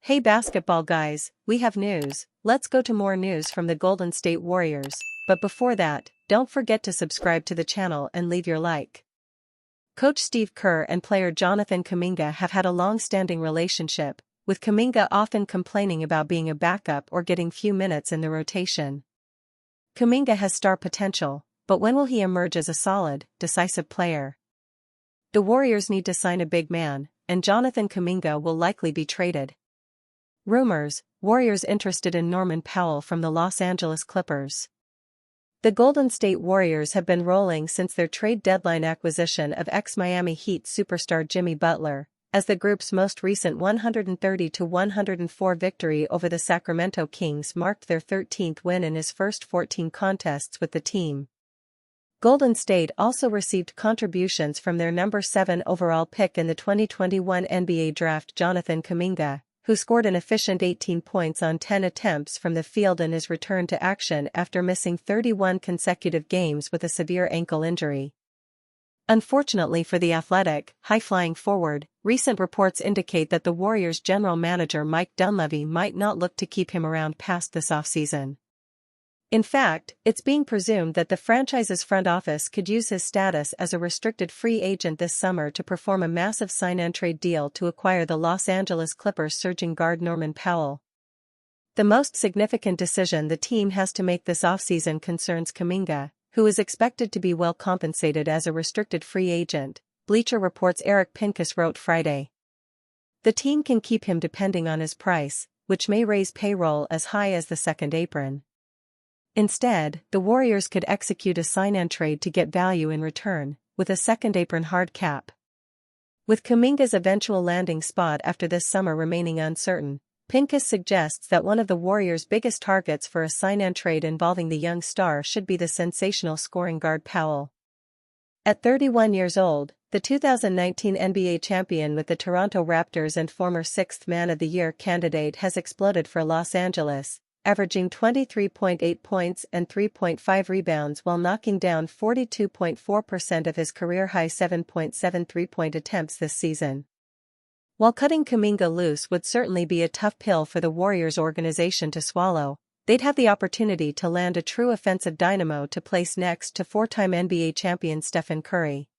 Hey basketball guys, we have news. Let's go to more news from the Golden State Warriors, but before that, don't forget to subscribe to the channel and leave your like. Coach Steve Kerr and player Jonathan Kuminga have had a long-standing relationship, with Kuminga often complaining about being a backup or getting few minutes in the rotation. Kuminga has star potential, but when will he emerge as a solid, decisive player? The Warriors need to sign a big man, and Jonathan Kuminga will likely be traded. Rumors: Warriors interested in Norman Powell from the Los Angeles Clippers. The Golden State Warriors have been rolling since their trade deadline acquisition of ex-Miami Heat superstar Jimmy Butler, as the group's most recent 130-104 victory over the Sacramento Kings marked their 13th win in his first 14 contests with the team. Golden State also received contributions from their number 7 overall pick in the 2021 NBA Draft, Jonathan Kuminga, who scored an efficient 18 points on 10 attempts from the field in his return to action after missing 31 consecutive games with a severe ankle injury. Unfortunately for the athletic, high-flying forward, recent reports indicate that the Warriors' general manager Mike Dunleavy might not look to keep him around past this offseason. In fact, it's being presumed that the franchise's front office could use his status as a restricted free agent this summer to perform a massive sign-and-trade deal to acquire the Los Angeles Clippers' surging guard Norman Powell. The most significant decision the team has to make this offseason concerns Kuminga, who is expected to be well compensated as a restricted free agent, Bleacher Report's Eric Pincus wrote Friday. The team can keep him depending on his price, which may raise payroll as high as the second apron. Instead, the Warriors could execute a sign-and-trade to get value in return, with a second-apron hard cap. With Kuminga's eventual landing spot after this summer remaining uncertain, Pincus suggests that one of the Warriors' biggest targets for a sign-and-trade involving the young star should be the sensational scoring guard Powell. At 31 years old, the 2019 NBA champion with the Toronto Raptors and former 6th Man of the Year candidate has exploded for Los Angeles, averaging 23.8 points and 3.5 rebounds while knocking down 42.4% of his career-high 7.7 three-point attempts this season. While cutting Kuminga loose would certainly be a tough pill for the Warriors organization to swallow, they'd have the opportunity to land a true offensive dynamo to place next to four-time NBA champion Stephen Curry.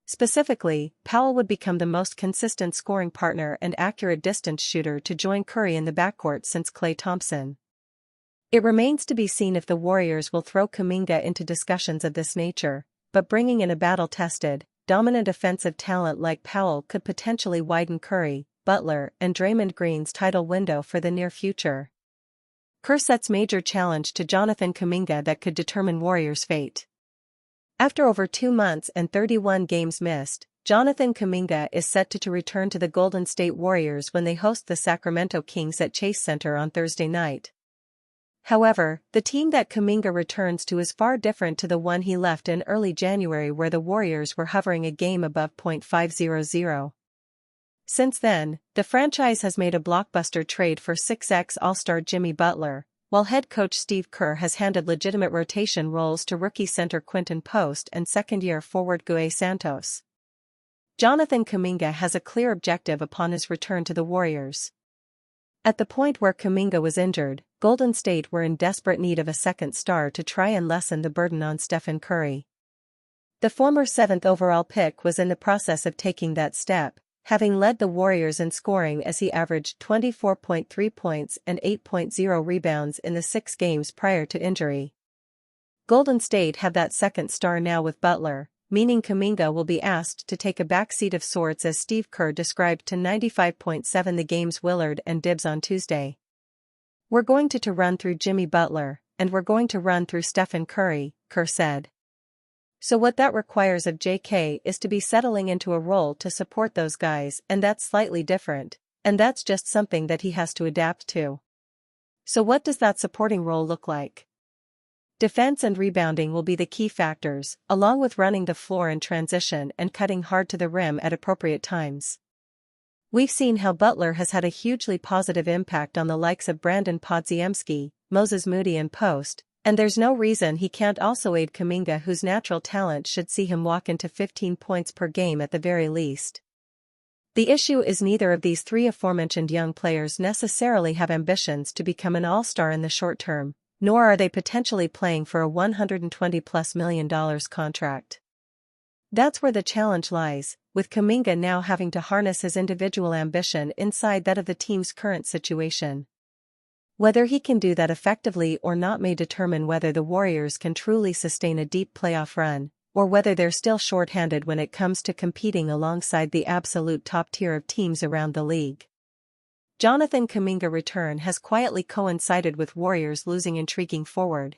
Specifically, Powell would become the most consistent scoring partner and accurate distance shooter to join Curry in the backcourt since Klay Thompson. It remains to be seen if the Warriors will throw Kuminga into discussions of this nature, but bringing in a battle-tested, dominant offensive talent like Powell could potentially widen Curry, Butler, and Draymond Green's title window for the near future. Kerr sets major challenge to Jonathan Kuminga that could determine Warriors' fate. After over 2 months and 31 games missed, Jonathan Kuminga is set to return to the Golden State Warriors when they host the Sacramento Kings at Chase Center on Thursday night. However, the team that Kuminga returns to is far different to the one he left in early January, where the Warriors were hovering a game above .500. Since then, the franchise has made a blockbuster trade for 6x All-Star Jimmy Butler, while head coach Steve Kerr has handed legitimate rotation roles to rookie center Quinton Post and second-year forward Gue Santos. Jonathan Kuminga has a clear objective upon his return to the Warriors. At the point where Kuminga was injured, Golden State were in desperate need of a second star to try and lessen the burden on Stephen Curry. The former 7th overall pick was in the process of taking that step, having led the Warriors in scoring as he averaged 24.3 points and 8.0 rebounds in the 6 games prior to injury. Golden State have that second star now with Butler, meaning Kuminga will be asked to take a backseat of sorts, as Steve Kerr described to 95.7 The Game's Willard and Dibs on Tuesday. "We're going to run through Jimmy Butler, and we're going to run through Stephen Curry," Kerr said. So what that requires of JK is to be settling into a role to support those guys, and that's slightly different, and that's just something that he has to adapt to. So what does that supporting role look like? Defense and rebounding will be the key factors, along with running the floor in transition and cutting hard to the rim at appropriate times. We've seen how Butler has had a hugely positive impact on the likes of Brandon Podziemski, Moses Moody and Post, And there's no reason he can't also aid Kuminga, whose natural talent should see him walk into 15 points per game at the very least. The issue is neither of these three aforementioned young players necessarily have ambitions to become an all-star in the short term, nor are they potentially playing for a $120+ million contract. That's where the challenge lies, with Kuminga now having to harness his individual ambition inside that of the team's current situation. Whether he can do that effectively or not may determine whether the Warriors can truly sustain a deep playoff run, or whether they're still short-handed when it comes to competing alongside the absolute top tier of teams around the league. Jonathan Kuminga's return has quietly coincided with Warriors losing intriguing forward.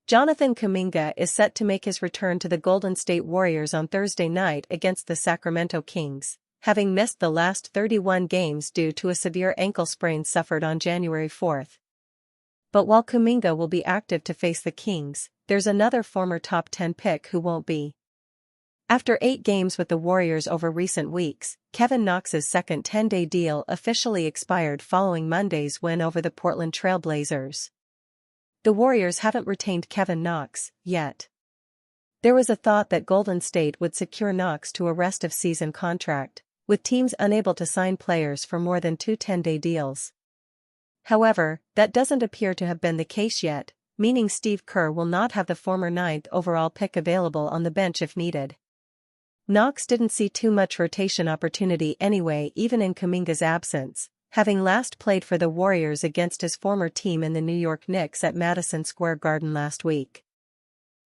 Jonathan Kuminga is set to make his return to the Golden State Warriors on Thursday night against the Sacramento Kings, having missed the last 31 games due to a severe ankle sprain suffered on January 4. But while Kuminga will be active to face the Kings, there's another former top 10 pick who won't be. After 8 games with the Warriors over recent weeks, Kevin Knox's second 10-day deal officially expired following Monday's win over the Portland Trail Blazers. The Warriors haven't retained Kevin Knox yet. There was a thought that Golden State would secure Knox to a rest-of-season contract, with teams unable to sign players for more than 2 10-day deals. However, that doesn't appear to have been the case yet, meaning Steve Kerr will not have the former 9th overall pick available on the bench if needed. Knox didn't see too much rotation opportunity anyway, even in Kuminga's absence, having last played for the Warriors against his former team in the New York Knicks at Madison Square Garden last week.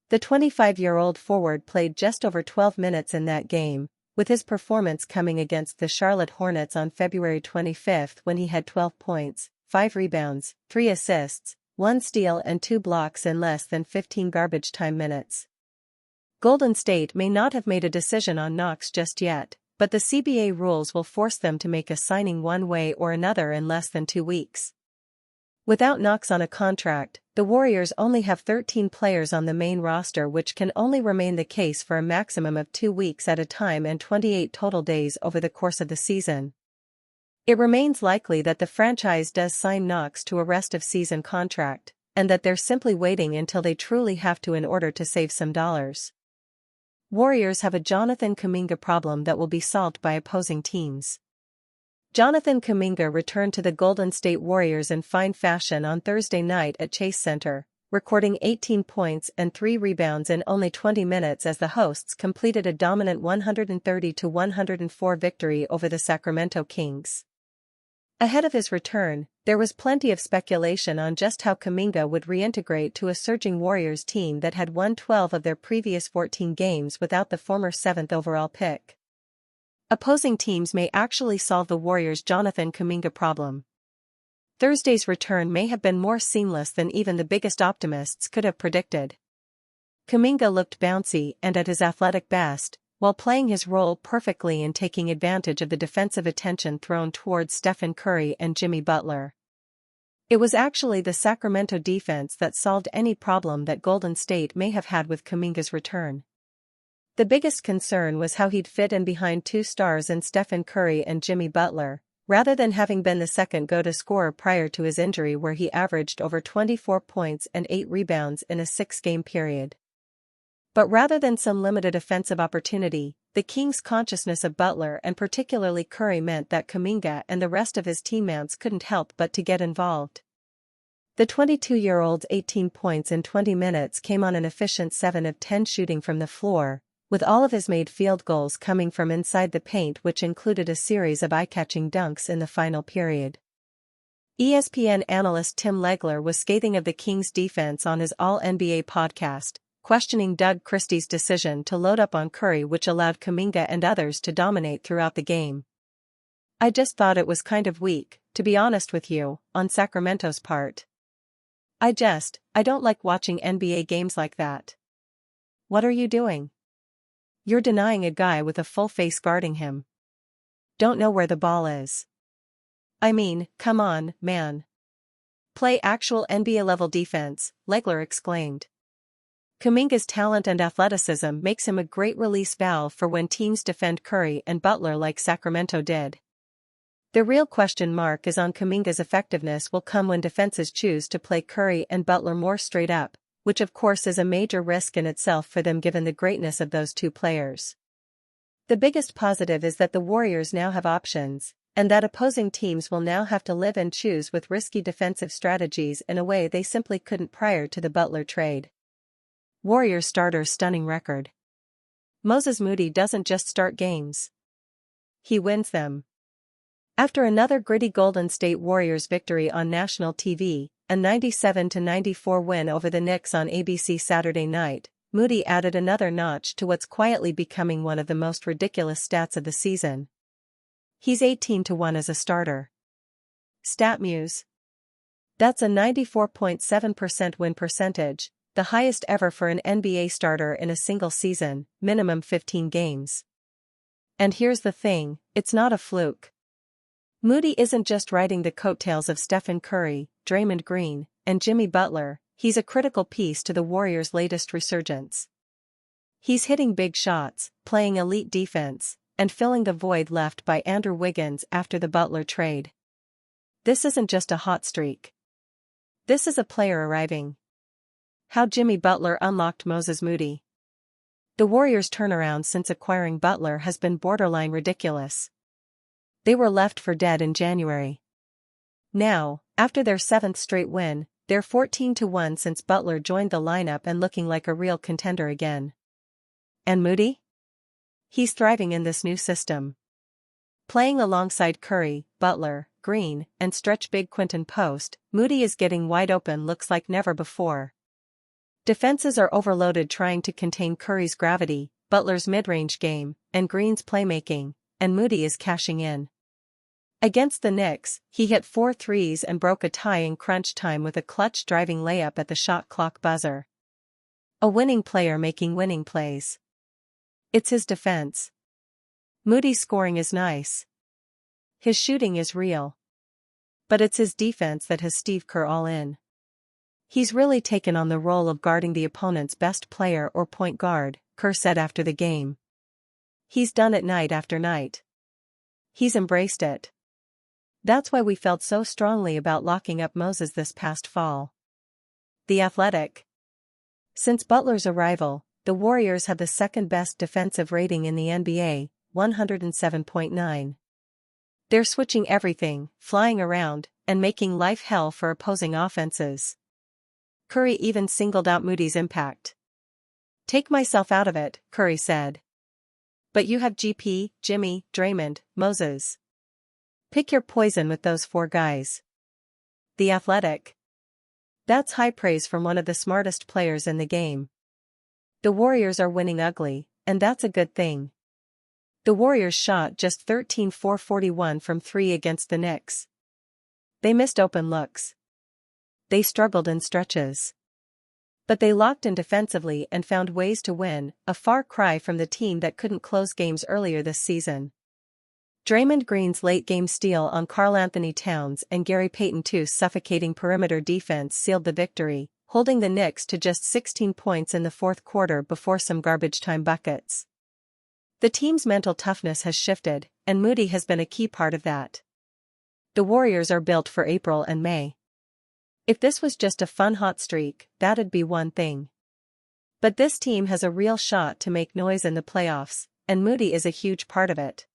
The 25-year-old forward played just over 12 minutes in that game, with his performance coming against the Charlotte Hornets on February 25 when he had 12 points, 5 rebounds, 3 assists, 1 steal and 2 blocks in less than 15 garbage time minutes. Golden State may not have made a decision on Knox just yet, but the CBA rules will force them to make a signing one way or another in less than 2 weeks. Without Knox on a contract, the Warriors only have 13 players on the main roster, which can only remain the case for a maximum of 2 weeks at a time and 28 total days over the course of the season. It remains likely that the franchise does sign Knox to a rest-of-season contract, and that they're simply waiting until they truly have to in order to save some dollars. Warriors have a Jonathan Kuminga problem that will be solved by opposing teams. Jonathan Kuminga returned to the Golden State Warriors in fine fashion on Thursday night at Chase Center, recording 18 points and 3 rebounds in only 20 minutes as the hosts completed a dominant 130-104 victory over the Sacramento Kings. Ahead of his return, there was plenty of speculation on just how Kuminga would reintegrate to a surging Warriors team that had won 12 of their previous 14 games without the former 7th overall pick. Opposing teams may actually solve the Warriors' Jonathan Kuminga problem. Thursday's return may have been more seamless than even the biggest optimists could have predicted. Kuminga looked bouncy and at his athletic best, while playing his role perfectly in taking advantage of the defensive attention thrown towards Stephen Curry and Jimmy Butler. It was actually the Sacramento defense that solved any problem that Golden State may have had with Kuminga's return. The biggest concern was how he'd fit in behind 2 stars in Stephen Curry and Jimmy Butler, rather than having been the second go-to scorer prior to his injury, where he averaged over 24 points and 8 rebounds in a 6-game period. But rather than some limited offensive opportunity, the Kings' consciousness of Butler and particularly Curry meant that Kuminga and the rest of his teammates couldn't help but to get involved. The 22-year-old's 18 points in 20 minutes came on an efficient 7 of 10 shooting from the floor, with all of his made field goals coming from inside the paint, which included a series of eye-catching dunks in the final period. ESPN analyst Tim Legler was scathing of the Kings' defense on his All-NBA podcast, questioning Doug Christie's decision to load up on Curry, which allowed Kuminga and others to dominate throughout the game. "I just thought it was kind of weak, to be honest with you, on Sacramento's part. I don't like watching NBA games like that." "What are you doing? You're denying a guy with a full face guarding him. Don't know where the ball is. I mean, come on, man. Play actual NBA-level defense," Legler exclaimed. Kuminga's talent and athleticism makes him a great release valve for when teams defend Curry and Butler like Sacramento did. The real question mark is on Kuminga's effectiveness will come when defenses choose to play Curry and Butler more straight up, which of course is a major risk in itself for them given the greatness of those two players. The biggest positive is that the Warriors now have options, and that opposing teams will now have to live and choose with risky defensive strategies in a way they simply couldn't prior to the Butler trade. Warriors starters' stunning record. Moses Moody doesn't just start games. He wins them. After another gritty Golden State Warriors victory on national TV, a 97-94 win over the Knicks on ABC Saturday night, Moody added another notch to what's quietly becoming one of the most ridiculous stats of the season. He's 18-1 as a starter. StatMuse. That's a 94.7% win percentage, the highest ever for an NBA starter in a single season, minimum 15 games. And here's the thing, it's not a fluke. Moody isn't just riding the coattails of Stephen Curry, Draymond Green, and Jimmy Butler, he's a critical piece to the Warriors' latest resurgence. He's hitting big shots, playing elite defense, and filling the void left by Andrew Wiggins after the Butler trade. This isn't just a hot streak. This is a player arriving. How Jimmy Butler unlocked Moses Moody. The Warriors' turnaround since acquiring Butler has been borderline ridiculous. They were left for dead in January. Now, after their 7th straight win, they're 14-1 since Butler joined the lineup and looking like a real contender again. And Moody? He's thriving in this new system. Playing alongside Curry, Butler, Green, and stretch big Quinton Post, Moody is getting wide open looks like never before. Defenses are overloaded trying to contain Curry's gravity, Butler's mid-range game, and Green's playmaking, and Moody is cashing in. Against the Knicks, he hit 4 threes and broke a tie in crunch time with a clutch driving layup at the shot clock buzzer. A winning player making winning plays. It's his defense. Moody's scoring is nice. His shooting is real. But it's his defense that has Steve Kerr all in. He's really taken on the role of guarding the opponent's best player or point guard, Kerr said after the game. He's done it night after night. He's embraced it. That's why we felt so strongly about locking up Moses this past fall. The Athletic. Since Butler's arrival, the Warriors have the second-best defensive rating in the NBA, 107.9. They're switching everything, flying around, and making life hell for opposing offenses. Curry even singled out Moody's impact. "Take myself out of it," Curry said. "But you have GP, Jimmy, Draymond, Moses. Pick your poison with those 4 guys." The Athletic. That's high praise from one of the smartest players in the game. The Warriors are winning ugly, and that's a good thing. The Warriors shot just 13-4-41 from 3 against the Knicks. They missed open looks. They struggled in stretches. But they locked in defensively and found ways to win, a far cry from the team that couldn't close games earlier this season. Draymond Green's late-game steal on Karl-Anthony Towns and Gary Payton II's suffocating perimeter defense sealed the victory, holding the Knicks to just 16 points in the fourth quarter before some garbage-time buckets. The team's mental toughness has shifted, and Moody has been a key part of that. The Warriors are built for April and May. If this was just a fun hot streak, that'd be one thing. But this team has a real shot to make noise in the playoffs, and Moody is a huge part of it.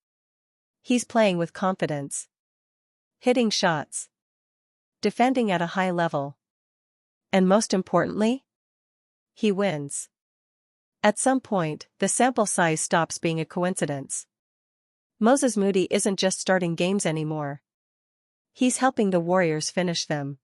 He's playing with confidence. Hitting shots. Defending at a high level. And most importantly, he wins. At some point, the sample size stops being a coincidence. Moses Moody isn't just starting games anymore. He's helping the Warriors finish them.